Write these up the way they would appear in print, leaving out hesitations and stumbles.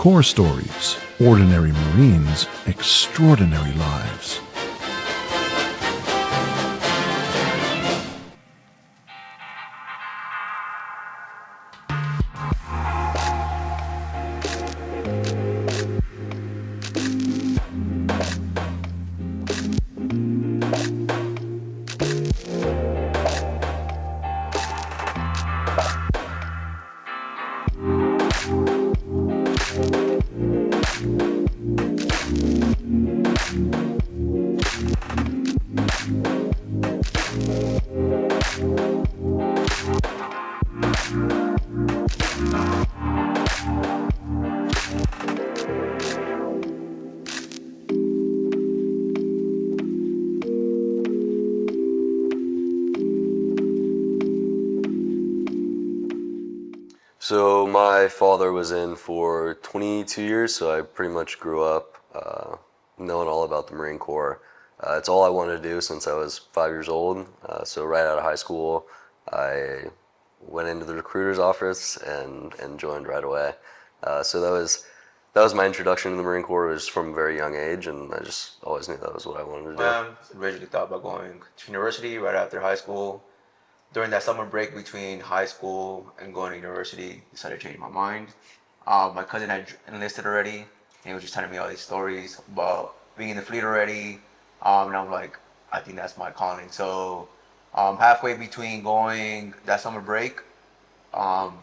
CorpsStories, Ordinary Marines, Extraordinary Lives. So my father was in for 22 years, so I pretty much grew up knowing all about the Marine Corps. It's all I wanted to do since I was 5 years old. So right out of high school, I went into the recruiter's office and joined right away. So that was my introduction to the Marine Corps. Was from a very young age, and I just always knew that was what I wanted to do. Originally thought about going to university right after high school. During that summer break between high school and going to university, decided to change my mind. My cousin had enlisted already, and he was just telling me all these stories about being in the fleet already. And I'm like, I think that's my calling. So halfway between going that summer break,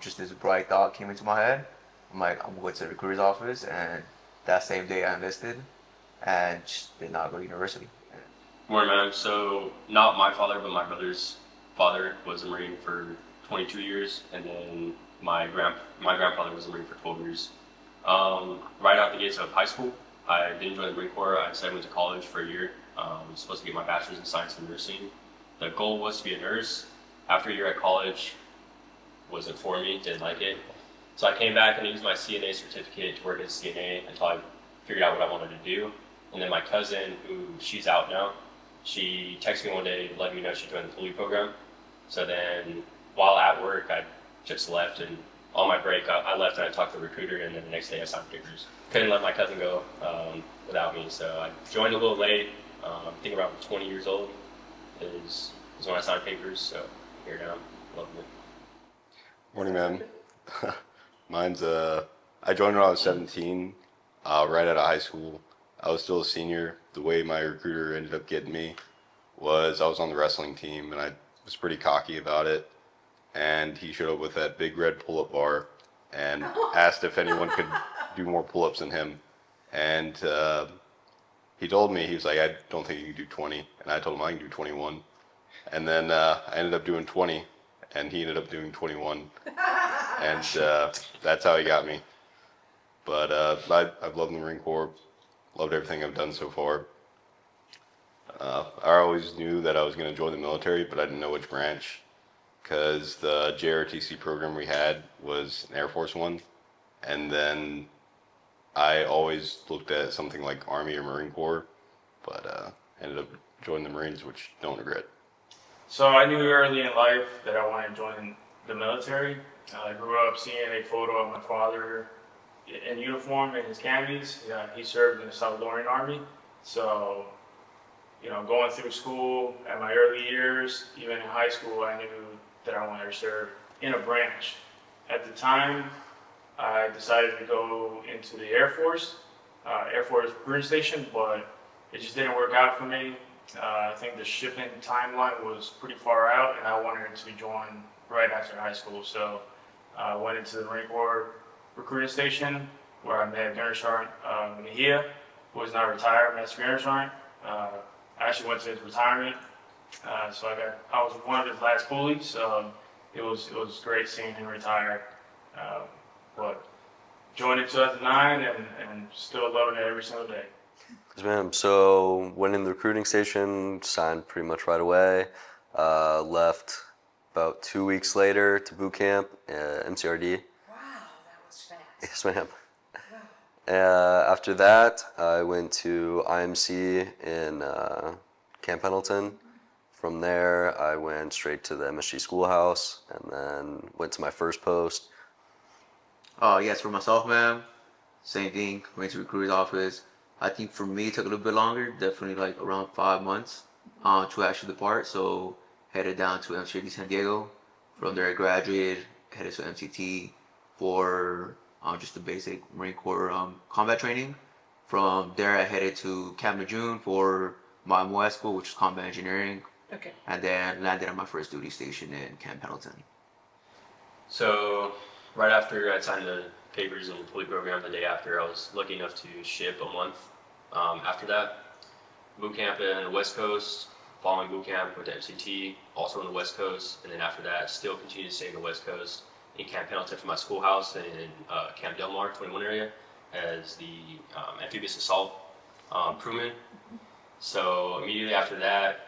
just this bright thought came into my head. I'm like, I'm going to the recruiter's office, and that same day I enlisted and just did not go to university. Morning, man. So not my father, but my brother's father was a Marine for 22 years, and then my grandfather was a Marine for 12 years. Right out the gates of high school, I didn't join the Marine Corps. I decided I went to college for a year. I was supposed to get my bachelor's in science and nursing. The goal was to be a nurse. After a year at college, wasn't for me, didn't like it. So I came back and used my CNA certificate to work as a CNA until I figured out what I wanted to do. And then my cousin, who she's out now, she texted me one day letting me know she joined the police program. So then while at work, I just left, and on my break, I left and I talked to the recruiter, and then the next day I signed papers. Couldn't let my cousin go without me, so I joined a little late. I think around 20 years old is when I signed papers, so here now, loving it. Morning, man. Mine's, I joined when I was 17, right out of high school. I was still a senior. The way my recruiter ended up getting me was I was on the wrestling team, and I was pretty cocky about it. And he showed up with that big red pull-up bar and asked if anyone could do more pull-ups than him. And he told me, he was like, I don't think you can do 20. And I told him I can do 21. And then I ended up doing 20, and he ended up doing 21. And that's how he got me. But I've loved the Marine Corps, loved everything I've done so far. I always knew that I was going to join the military, but I didn't know which branch, because the JRTC program we had was an Air Force one. And then I always looked at something like Army or Marine Corps, but ended up joining the Marines, which don't regret. So I knew early in life that I wanted to join the military. I grew up seeing a photo of my father in uniform in his camis. He served in the Salvadorian Army. So, going through school at my early years, even in high school, I knew that I wanted to serve in a branch. At the time, I decided to go into the Air Force recruiting station, but it just didn't work out for me. I think the shipping timeline was pretty far out, and I wanted to join right after high school. So I went into the Marine Corps recruiting station, where I met Gunner Sergeant Mejia, who was now retired, Master Gunner Sergeant. I actually went to his retirement, so I was one of his last bullies. So it was great seeing him retire. But joined in 2009 and still loving it every single day. Yes, ma'am. So went in the recruiting station, signed pretty much right away. Left about 2 weeks later to boot camp, MCRD. Wow, that was fast. Yes, ma'am. After that, I went to IMC in Camp Pendleton. From there, I went straight to the MSG schoolhouse, and then went to my first post. Yes, for myself, man, Same thing, went to recruiter's office. I think for me it took a little bit longer, definitely like around 5 months to actually depart. So headed down to MSG San Diego. From there I graduated, headed to MCT for just the basic Marine Corps combat training. From there I headed to Camp Lejeune for my MOS school, which is combat engineering, Okay. and then landed at my first duty station in Camp Pendleton. So right after I signed the papers and deployed program, the day after, I was lucky enough to ship a month. After that, boot camp in the West Coast. Following boot camp with the MCT, also on the West Coast, and then after that, still continued to stay in the West Coast in Camp Pendleton for my schoolhouse and in Camp Del Mar 21 area as the amphibious assault crewman. So immediately after that,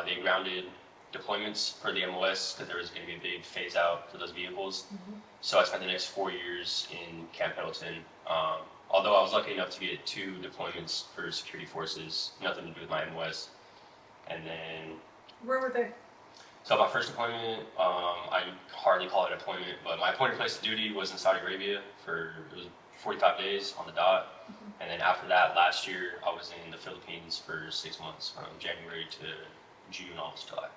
they grounded deployments for the MOS because there was going to be a big phase out for those vehicles. So I spent the next 4 years in Camp Pendleton. Although I was lucky enough to get 2 deployments for security forces, nothing to do with my MOS. And then, Where were they? so my first deployment, I hardly call it a deployment, but my appointed place of duty was in Saudi Arabia it was 45 days on the dot. And then after that, last year, I was in the Philippines for 6 months, from January to June, almost July.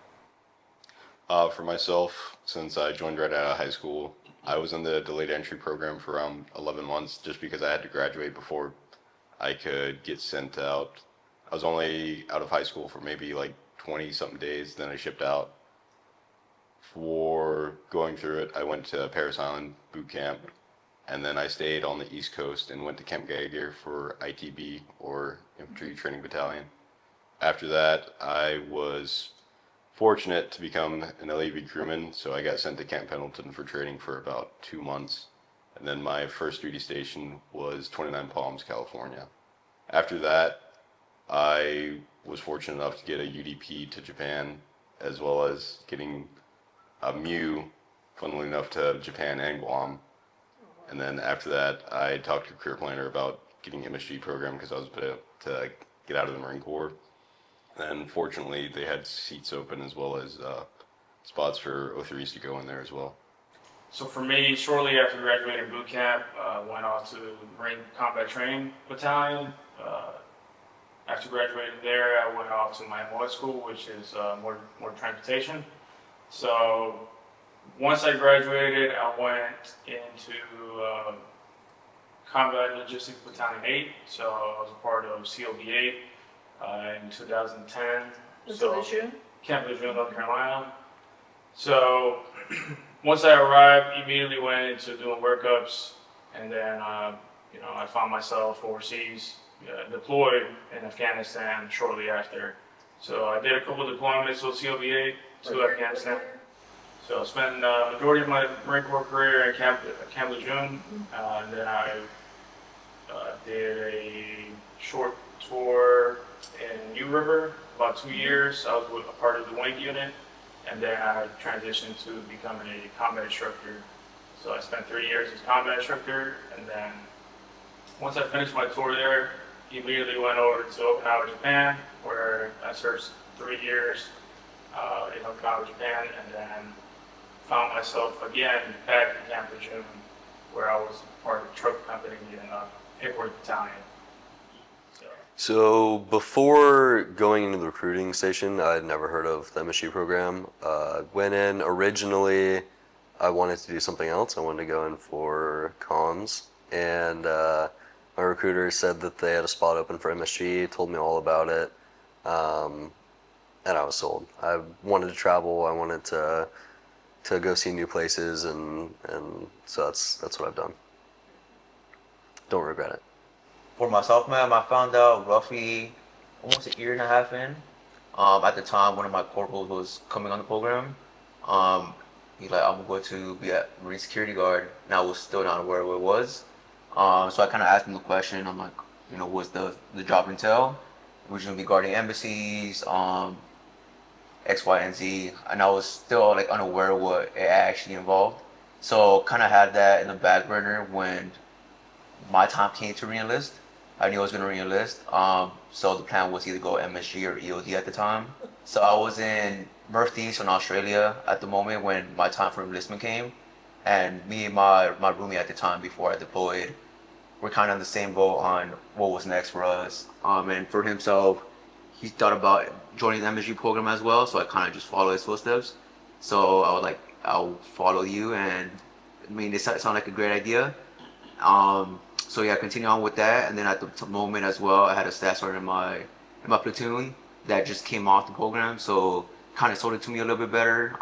For myself, since I joined right out of high school, I was in the delayed entry program for around 11 months just because I had to graduate before I could get sent out. I was only out of high school for maybe like 20 something days, then I shipped out. For going through it, I went to Paris Island boot camp, and then I stayed on the East Coast and went to Camp Geiger for ITB, or Infantry Training Battalion. After that, I was fortunate to become an LAV crewman, so I got sent to Camp Pendleton for training for about 2 months. And then my first duty station was 29 Palms, California. After that, I was fortunate enough to get a UDP to Japan, as well as getting a MU, funnily enough, to Japan and Guam. And then after that, I talked to a career planner about getting MSG program because I was about to get out of the Marine Corps. And fortunately, they had seats open as well as spots for O3s to go in there as well. So for me, shortly after graduating boot camp, went off to Marine Combat Training Battalion. After graduating there, I went off to my MOS school, which is more transportation. So once I graduated, I went into Combat Logistics Battalion 8. So I was a part of COB 8 in 2010. Was it Lejeune? Camp Lejeune, North Carolina. So once I arrived, immediately went into doing workups, and then I found myself overseas, deployed in Afghanistan shortly after. So I did a couple of deployments with COB-8 to Afghanistan. So I spent the majority of my Marine Corps career in Camp Lejeune, and then I did a short tour in New River, about 2 years. I was a part of the Wing unit, and then I transitioned to becoming a combat instructor. So I spent 3 years as a combat instructor, and then once I finished my tour there, immediately went over to Okinawa, Japan, where I served 3 years in Okinawa, Japan, and then found myself again back in Camp Lejeune, where I was part of the truck company in Airport Battalion. So before going into the recruiting station, I had never heard of the MSG program. Went in originally, I wanted to do something else. I wanted to go in for comms, and my recruiter said that they had a spot open for MSG, told me all about it, and I was sold. I wanted to travel. I wanted to go see new places, and so that's what I've done. Don't regret it. For myself, ma'am, I found out roughly almost a year and a half in. At the time, one of my corporals was coming on the program. He's like, I'm going to be a Marine security guard, and I was still not aware what it was. So I kind of asked him the question. I'm like, what's the job entail? We're going to be guarding embassies, X, Y, and Z, and I was still like unaware what it actually involved. So kind of had that in the back burner when my time came to re-enlist. I knew I was going to re-enlist. So the plan was either go MSG or EOD at the time. So I was in Northeast in Australia at the moment when my time for enlistment came. And me and my roomie at the time before I deployed, we're kind of on the same boat on what was next for us. And for himself, he thought about joining the MSG program as well, so I kind of just follow his footsteps. So I'll follow you, and I mean, it sounded like a great idea. So yeah, continue on with that, and then at the moment as well, I had a staff sergeant in my platoon that just came off the program, so kind of sold it to me a little bit better,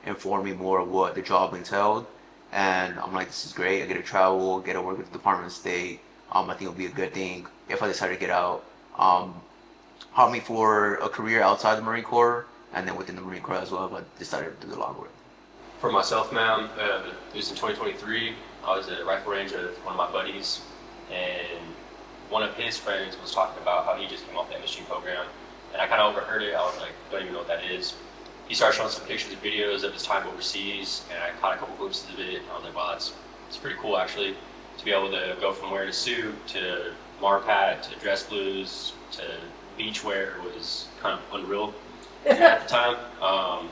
informed me more of what the job entailed, and I'm like, this is great. I get to travel, get to work with the Department of State. I think it'll be a good thing if I decide to get out. Help me for a career outside the Marine Corps, and then within the Marine Corps as well if I decided to do the log work. For myself, man, it was in 2023. I was at a rifle range with one of my buddies, and one of his friends was talking about how he just came off the MSG program, and I kind of overheard it. I was like, don't even know what that is. He started showing some pictures and videos of his time overseas, and I caught a couple glimpses of it, and I was like, wow, it's pretty cool actually, to be able to go from wearing a suit to Marpat to dress blues to beach wear was kind of unreal at the time.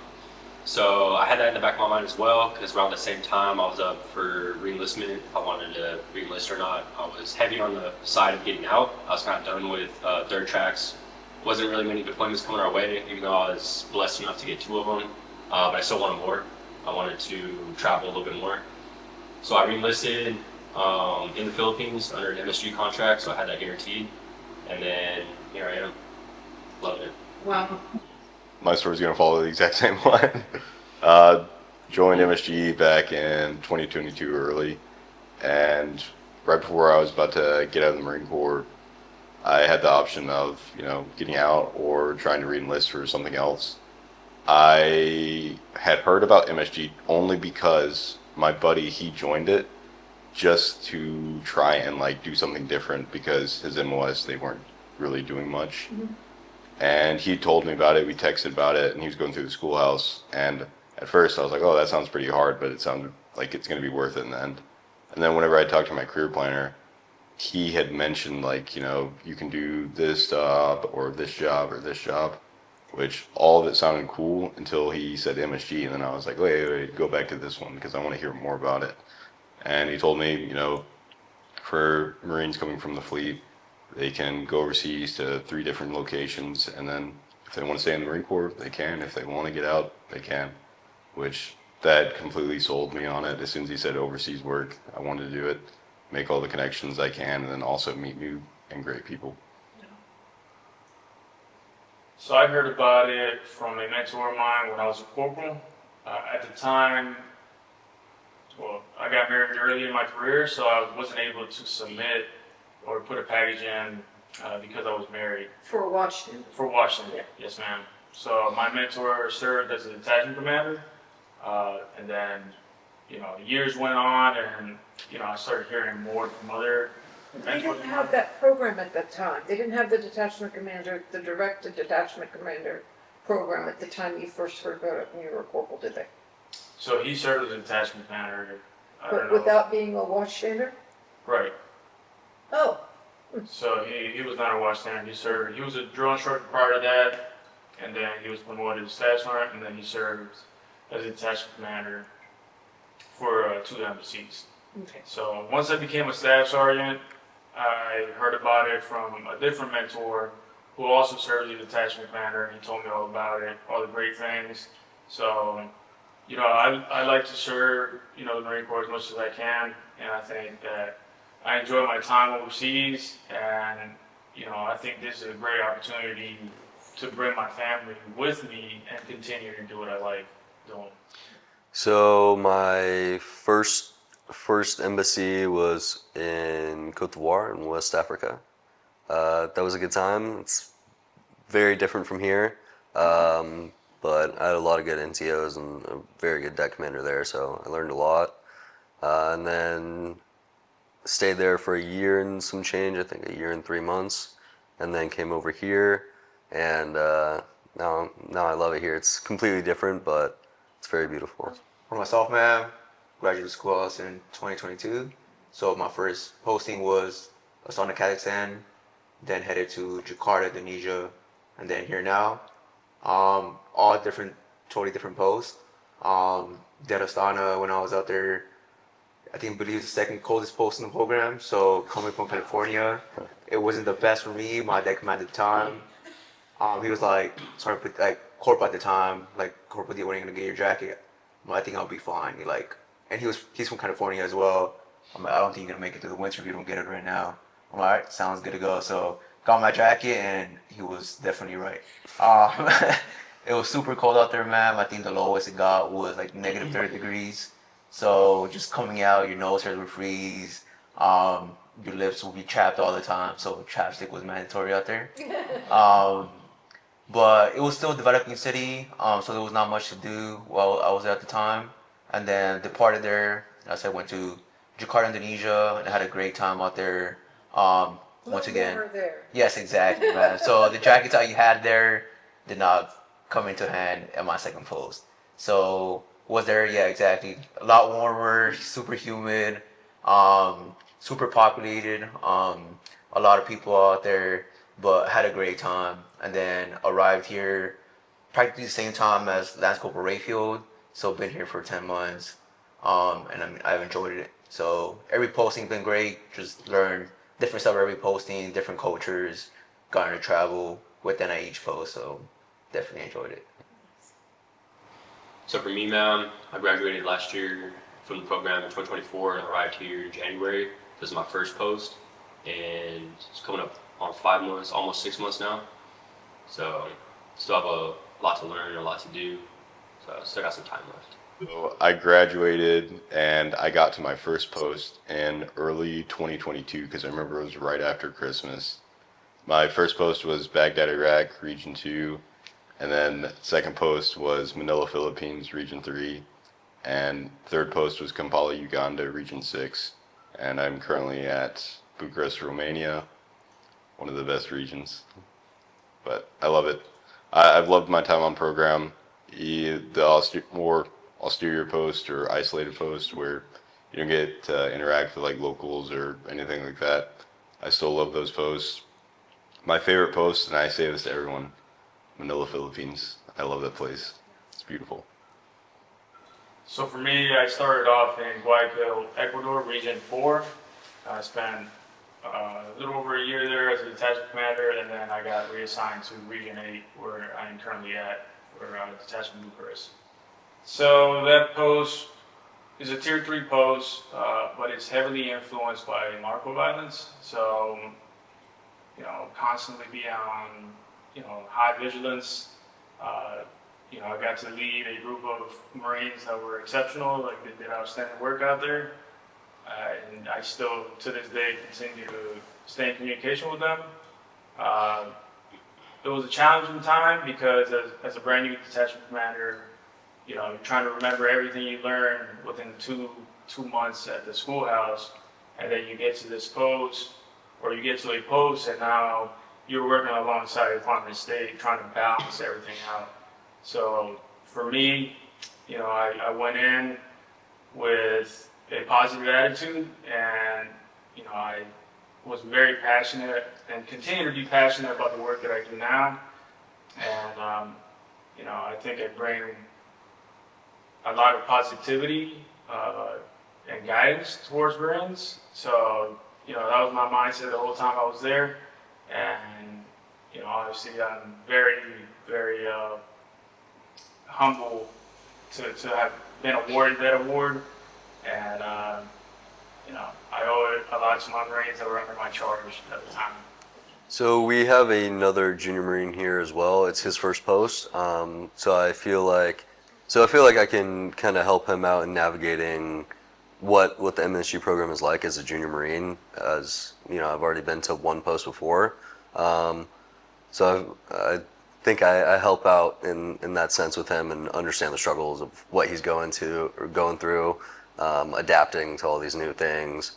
So I had that in the back of my mind as well, because around the same time I was up for reenlistment, if I wanted to reenlist or not. I was heavy on the side of getting out. I was kind of done with third tracks. Wasn't really many deployments coming our way, even though I was blessed enough to get 2 of them. But I still wanted more. I wanted to travel a little bit more. So I reenlisted in the Philippines under an MSG contract, so I had that guaranteed. And then here I am, loving it. Wow. My story's gonna follow the exact same line. Joined MSG back in 2022 early, and right before I was about to get out of the Marine Corps, I had the option of, getting out or trying to re-enlist for something else. I had heard about MSG only because my buddy, he joined it just to try and do something different because his MOS, they weren't really doing much. Mm-hmm. And he told me about it, we texted about it, and he was going through the schoolhouse. And at first I was like, oh, that sounds pretty hard, but it sounded like it's going to be worth it in the end. And then whenever I talked to my career planner, he had mentioned you can do this job or this job or this job, which all of it sounded cool until he said MSG. And then I was like, wait, go back to this one because I want to hear more about it. And he told me, for Marines coming from the fleet, they can go overseas to 3 different locations, and then if they want to stay in the Marine Corps, they can. If they want to get out, they can, which that completely sold me on it. As soon as he said overseas work, I wanted to do it, make all the connections I can, and then also meet new and great people. So I heard about it from a mentor of mine when I was a corporal. At the time, I got married early in my career, so I wasn't able to submit or put a package in because I was married. For Washington. For Washington, yes ma'am. So my mentor served as a detachment commander, and then, years went on, and, I started hearing more from other They didn't have that program at that time. They didn't have the detachment commander, the directed detachment commander program at the time you first heard about it when you were a corporal, did they? So he served as a detachment commander. But without being a watchstander? Right. Oh. So he was not a watchstander. He was a drill instructor prior to that, and then he was promoted to staff sergeant, and then he served as a detachment commander for 2 MSGs. Okay. So once I became a staff sergeant, I heard about it from a different mentor who also served as a detachment commander. He told me all about it, all the great things. So, I like to serve, the Marine Corps as much as I can, and I think that I enjoy my time overseas, and, I think this is a great opportunity to bring my family with me and continue to do what I like doing. So my first embassy was in Cote d'Ivoire in West Africa. That was a good time. It's very different from here, but I had a lot of good NCOs and a very good deck commander there, so I learned a lot. And then stayed there for a year and some change, I think a year and 3 months, and then came over here, and now I love it here. It's completely different, but it's very beautiful. For myself, man, graduated schoolhouse in 2022. So my first posting was Astana, Kazakhstan, then headed to Jakarta, Indonesia, and then here now. All different, totally different posts. Did Astana when I was out there I believe the second coldest post in the program. So coming from California, it wasn't the best for me. My deck command at the time, he was like, sorry, but like Corp at the time, like Corp, when are you gonna get your jacket? Well, I think I'll be fine. And he's from California as well. I'm like, I don't think you're gonna make it through the winter if you don't get it right now. I'm like, all right, sounds good to go. So got my jacket, and he was definitely right. Um, it was super cold out there, man. I think the lowest it got was like negative 30 degrees. So just coming out, your nose hairs would freeze. Your lips will be chapped all the time. So chapstick was mandatory out there. Um, but it was still a developing city, so there was not much to do while I was there at the time. And then departed there. As I went to Jakarta, Indonesia, and I had a great time out there. Once again, Warmer there. yes, exactly, man. So the jackets that you had there did not come into hand at my second post. So was there, yeah, exactly. A lot warmer, super humid, super populated. A lot of people out there, but had a great time. And then arrived here practically the same time as Lance Corporal Rayfield. So been here for 10 months, and I've enjoyed it. So every posting's been great. Just learned different stuff every posting, different cultures, gotten to travel within each post. So definitely enjoyed it. So for me, man, I graduated last year from the program in 2024 and arrived here in January. This is my first post, and it's coming up on 5 months, almost 6 months now. So still have a lot to learn and a lot to do. So still got some time left. So I graduated and I got to my first post in early 2022 because I remember it was right after Christmas. My first post was Baghdad, Iraq, Region 2. And then second post was Manila, Philippines, Region 3. And third post was Kampala, Uganda, Region 6. And I'm currently at Bucharest, Romania, one of the best regions. But I love it. I've loved my time on program. The more austere post or isolated post where you don't get to interact with like locals or anything like that. I still love those posts. My favorite post, and I say this to everyone, Manila, Philippines. I love that place. It's beautiful. So for me, I started off in Guayaquil, Ecuador, Region 4. I spent a little over a year there as a detachment commander, and then I got reassigned to Region 8, where I am currently at, for Detachment Bucharest. So that post is a Tier 3 post, but it's heavily influenced by narco violence. So, constantly be on, high vigilance. I got to lead a group of Marines that were exceptional, like they did outstanding work out there. And I still, to this day, continue to stay in communication with them. It was a challenging time because as a brand new detachment commander, you're trying to remember everything you learned within two months at the schoolhouse, and then you get to this post, or you get to a post, and now you're working alongside the Department of State, trying to balance everything out. So for me, I went in with a positive attitude, and I was very passionate and continue to be passionate about the work that I do now. And I think I bring a lot of positivity and guidance towards Marines. So that was my mindset the whole time I was there. And obviously I'm very, very humble to have been awarded that award. And I owe it a lot to my Marines that were under my charge at the time. So we have another junior Marine here as well. It's his first post. So I feel like I can kind of help him out in navigating what the MSG program is like as a junior Marine. As I've already been to one post before. So I think I help out in that sense with him and understand the struggles of what he's going through, adapting to all these new things.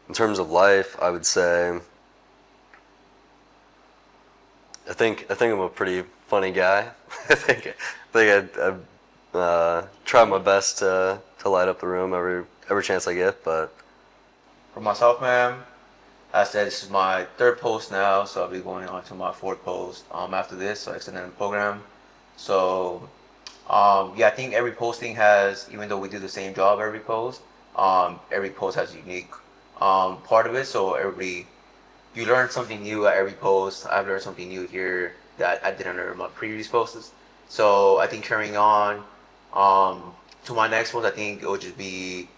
In terms of life, I would say I think I'm a pretty funny guy. I think I try my best to light up the room every chance I get. But For myself, man, I said this is my third post now, so I'll be going on to my fourth post after this, so extending the program. So Yeah, I think every posting has, even though we do the same job every post has a unique part of it. So you learn something new at every post. I've learned something new here that I didn't learn in my previous posts. So I think carrying on to my next post, I think it would just be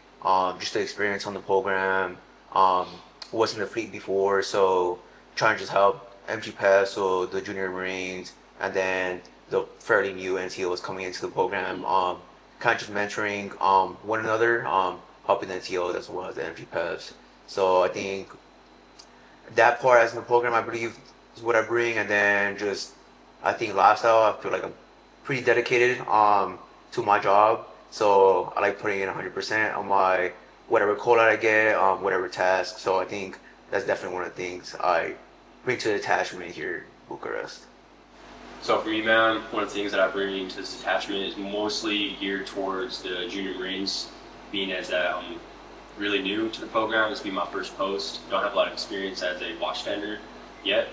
just the experience on the program. Um, was in the fleet before, so trying to just help MGPES, so the junior Marines, and then the fairly new NCOs coming into the program. Kind of just mentoring one another, helping the NCOs as well as the MGPES. So I think that part as in the program, I believe, is what I bring, and then just I think lifestyle. I feel like I'm pretty dedicated to my job, so I like putting in 100% on my whatever call out I get, whatever task. So I think that's definitely one of the things I bring to the attachment here in Bucharest. So for me, man, one of the things that I bring to this attachment is mostly geared towards the junior Marines, being as I'm really new to the program. This will be my first post. Don't have a lot of experience as a watchtender yet.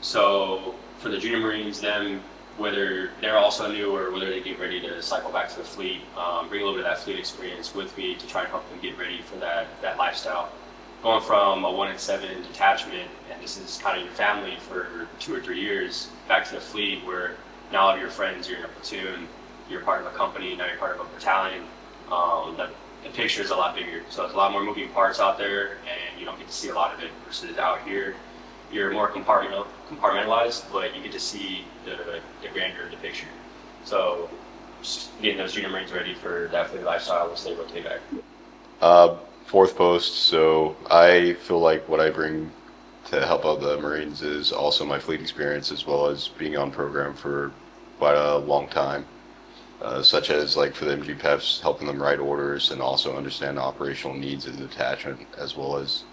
So for the junior Marines, them, whether they're also new or whether they get ready to cycle back to the fleet, bring a little bit of that fleet experience with me to try and help them get ready for that lifestyle. Going from a 1 in 7 detachment, and this is kind of your family for 2 or 3 years, back to the fleet where now all of your friends, you're in a platoon, you're part of a company, now you're part of a battalion. The picture is a lot bigger, so there's a lot more moving parts out there, and you don't get to see a lot of it. Versus out here, you're more compartmentalized, but you get to see the grandeur of the picture. So just getting those junior Marines ready for that fleet lifestyle once they rotate back. Fourth post, so I feel like what I bring to help out the Marines is also my fleet experience as well as being on program for quite a long time, such as like for the MGPEFs, helping them write orders and also understand the operational needs of the detachment, as well as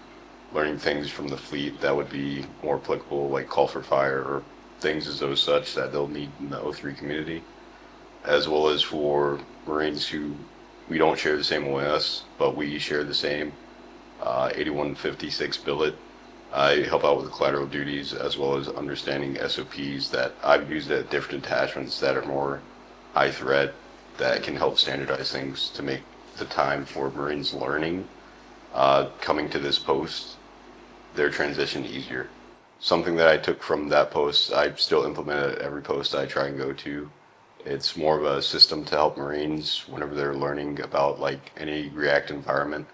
learning things from the fleet that would be more applicable, like call for fire or things as those such that they'll need in the O3 community, as well as for Marines who we don't share the same OS, but we share the same 8156 billet. I help out with collateral duties as well as understanding SOPs that I've used at different attachments that are more high threat, that can help standardize things to make the time for Marines learning coming to this post, their transition easier. Something that I took from that post, I still implement it at every post I try and go to. It's more of a system to help Marines whenever they're learning about like any React environment,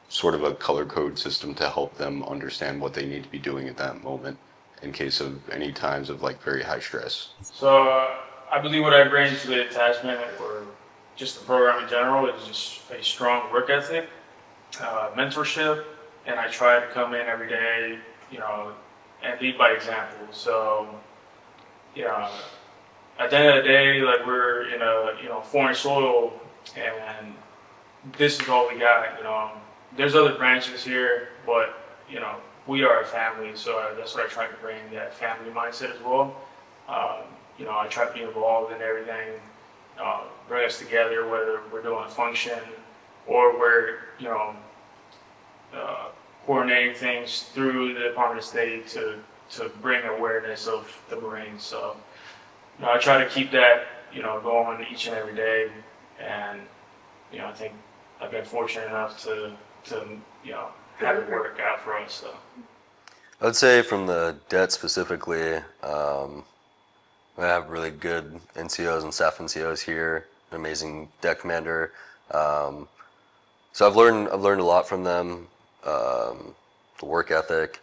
sort of a color code system to help them understand what they need to be doing at that moment in case of any times of like very high stress. So I believe what I bring to the attachment or just the program in general is just a strong work ethic, mentorship, and I try to come in every day, and lead by example. So, at the end of the day, like we're in a foreign soil, and this is all we got. There's other branches here, but we are a family, so that's what I try to bring, that family mindset as well. I try to be involved in everything, bring us together, whether we're doing a function or we're coordinating things through the Department of State to bring awareness of the Marines. So. I try to keep that, going each and every day, and I think I've been fortunate enough to have it work out for us. So. I would say from the debt specifically, we have really good NCOs and staff NCOs here, an amazing debt commander. So I've learned a lot from them, the work ethic,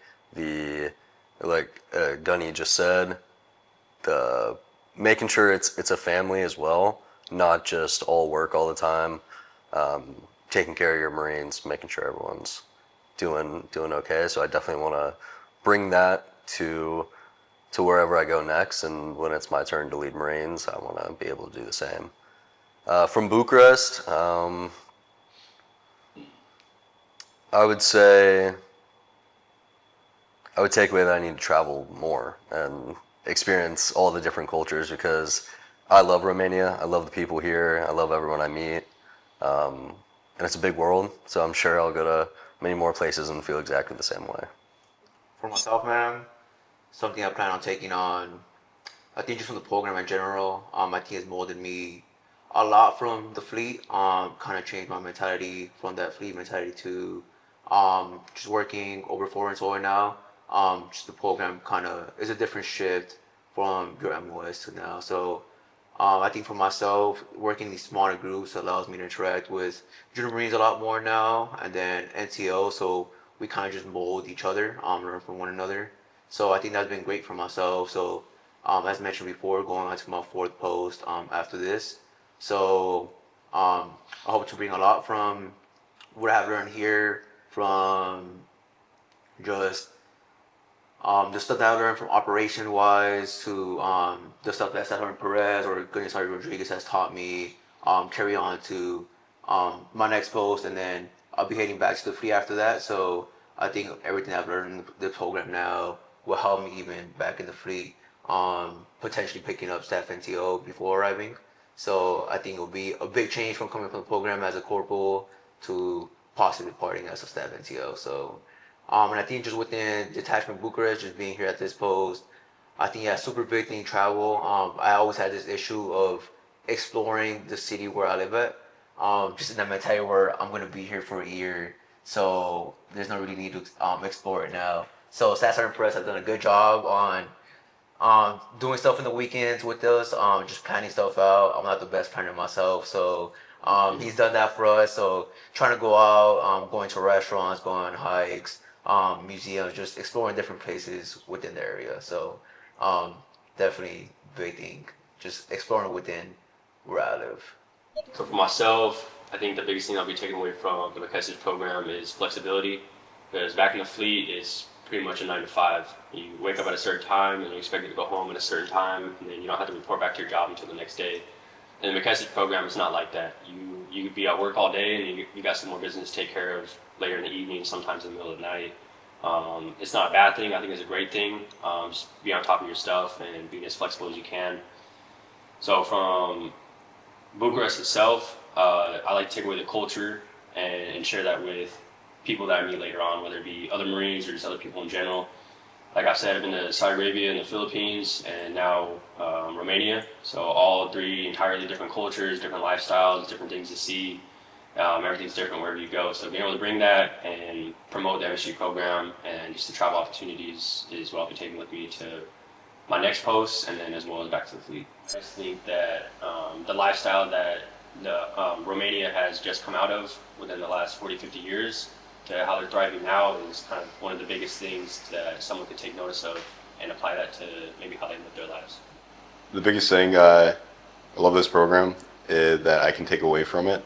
like Gunny just said, the making sure it's a family as well, not just all work all the time. Taking care of your Marines, making sure everyone's doing okay. So I definitely want to bring that to wherever I go next, and when it's my turn to lead Marines, I want to be able to do the same. From Bucharest, I would say I would take away that I need to travel more and experience all the different cultures, because I love Romania. I love the people here. I love everyone I meet. And it's a big world, so I'm sure I'll go to many more places and feel exactly the same way. For myself, man, something I plan on taking on I think just from the program in general, I think it's molded me a lot from the fleet. Kind of changed my mentality from that fleet mentality to just working over 4 and now. Just the program kind of is a different shift from your MOS to now. So I think for myself, working in these smaller groups allows me to interact with junior Marines a lot more now, and then NCO. So we kind of just mold each other, learn from one another. So I think that's been great for myself. So as mentioned before, going on to my fourth post after this. So I hope to bring a lot from what I've learned here from just the stuff that I learned from operation wise to the stuff that Cesar Perez or Goodness Harry Rodriguez has taught me, carry on to my next post, and then I'll be heading back to the fleet after that. So I think everything I've learned in the program now will help me even back in the fleet, potentially picking up staff NTO before arriving. So I think it'll be a big change from coming from the program as a corporal to possibly parting as a staff NTO. So and I think just within Detachment Bucharest, just being here at this post, I think yeah, super big thing travel. I always had this issue of exploring the city where I live at. Just in that mentality where I'm gonna be here for a year, so there's no really need to explore it now. So Sassar and Press have done a good job on doing stuff in the weekends with us, just planning stuff out. I'm not the best planner myself, so he's done that for us. So trying to go out, going to restaurants, going on hikes, museums, just exploring different places within the area. So definitely big thing, just exploring within where I live. So for myself, I think the biggest thing I'll be taking away from the McKesson program is flexibility. Because back in the fleet, it's pretty much a 9 to 5. You wake up at a certain time and you're expected to go home at a certain time, and then you don't have to report back to your job until the next day. And the McKesson program is not like that. You could be at work all day and you got some more business to take care of later in the evening, sometimes in the middle of the night. It's not a bad thing. I think it's a great thing. Just be on top of your stuff and being as flexible as you can. So from Bucharest itself, I like to take away the culture and share that with people that I meet later on, whether it be other Marines or just other people in general. Like I said, I've been to Saudi Arabia and the Philippines and now Romania. So all three entirely different cultures, different lifestyles, different things to see. Everything's different wherever you go. So being able to bring that and promote the MSG program and just the travel opportunities is what I'll be taking with me to my next post and then as well as back to the fleet. I just think that the lifestyle that the Romania has just come out of within the last 40, 50 years to how they're thriving now is kind of one of the biggest things that someone could take notice of and apply that to maybe how they live their lives. The biggest thing I love this program is that I can take away from it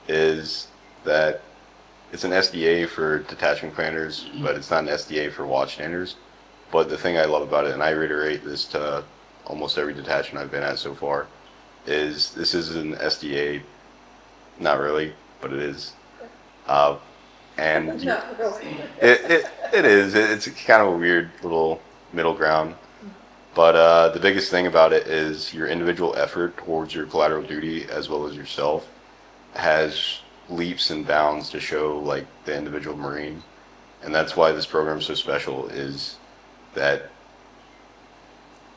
is that it's an SDA for detachment commanders, but it's not an SDA for watchstanders. But the thing I love about it, and I reiterate this to almost every detachment I've been at so far, is this is an SDA, not really, but it is. And Not really. it is. It's kind of a weird little middle ground. But the biggest thing about it is your individual effort towards your collateral duty as well as yourself has leaps and bounds to show like the individual Marine. And that's why this program is so special, is that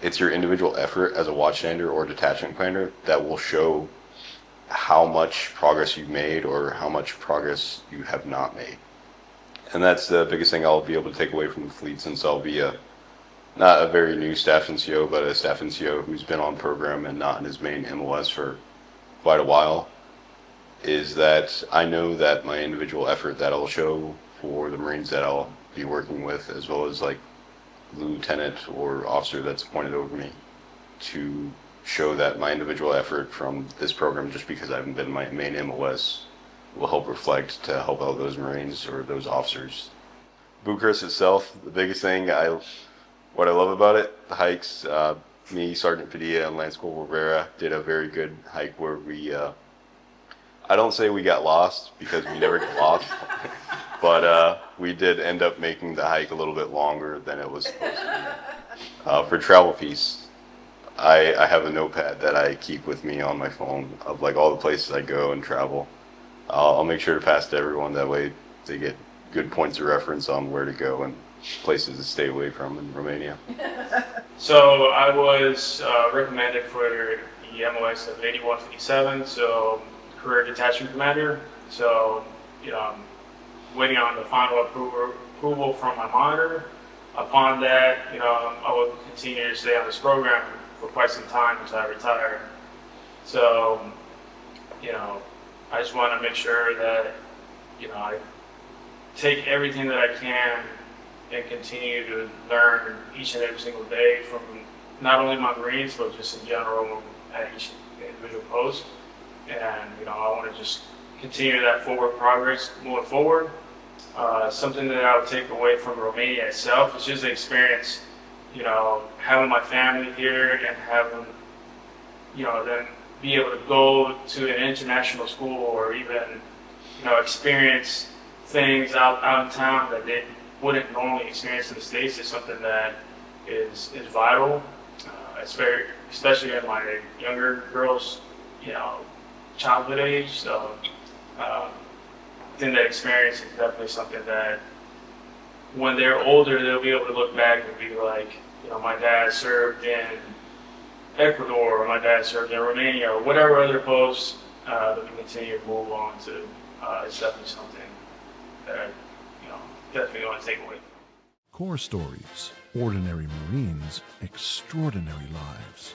it's your individual effort as a watchstander or detachment commander that will show how much progress you've made or how much progress you have not made. And that's the biggest thing I'll be able to take away from the fleet, since I'll be not a very new staff NCO, but a staff NCO who's been on program and not in his main MOS for quite a while, is that I know that my individual effort that I'll show for the Marines that I'll be working with, as well as like the lieutenant or officer that's appointed over me, to show that my individual effort from this program, just because I haven't been in my main MOS, will help reflect to help out those Marines or those officers. Bucharest itself, the biggest thing, what I love about it, the hikes, me, Sergeant Padilla, and Lance Corporal Rivera did a very good hike where we, I don't say we got lost because we never get lost, but we did end up making the hike a little bit longer than it was supposed to be. For travel piece, I have a notepad that I keep with me on my phone of like all the places I go and travel. I'll make sure to pass to everyone, that way they get good points of reference on where to go and places to stay away from in Romania. So I was recommended for the MOS of 8157, so career detachment commander. So, I'm waiting on the final approval from my monitor. Upon that, I will continue to stay on this program for quite some time until I retire. So, I just want to make sure that, I take everything that I can and continue to learn each and every single day from not only my Marines, but just in general at each individual post. And, I want to just continue that forward progress moving forward. Something that I would take away from Romania itself is just the experience, having my family here and having, them be able to go to an international school or even, experience things out in town that they wouldn't normally experience in the States is something that is vital. It's very, especially in my younger girls, childhood age. So, I think that experience is definitely something that when they're older, they'll be able to look back and be like, my dad served in Ecuador, or my dad served in Romania, or whatever other posts that we continue to move on to. It's definitely something that I, definitely want to take away. CorpsStories, Ordinary Marines, Extraordinary Lives.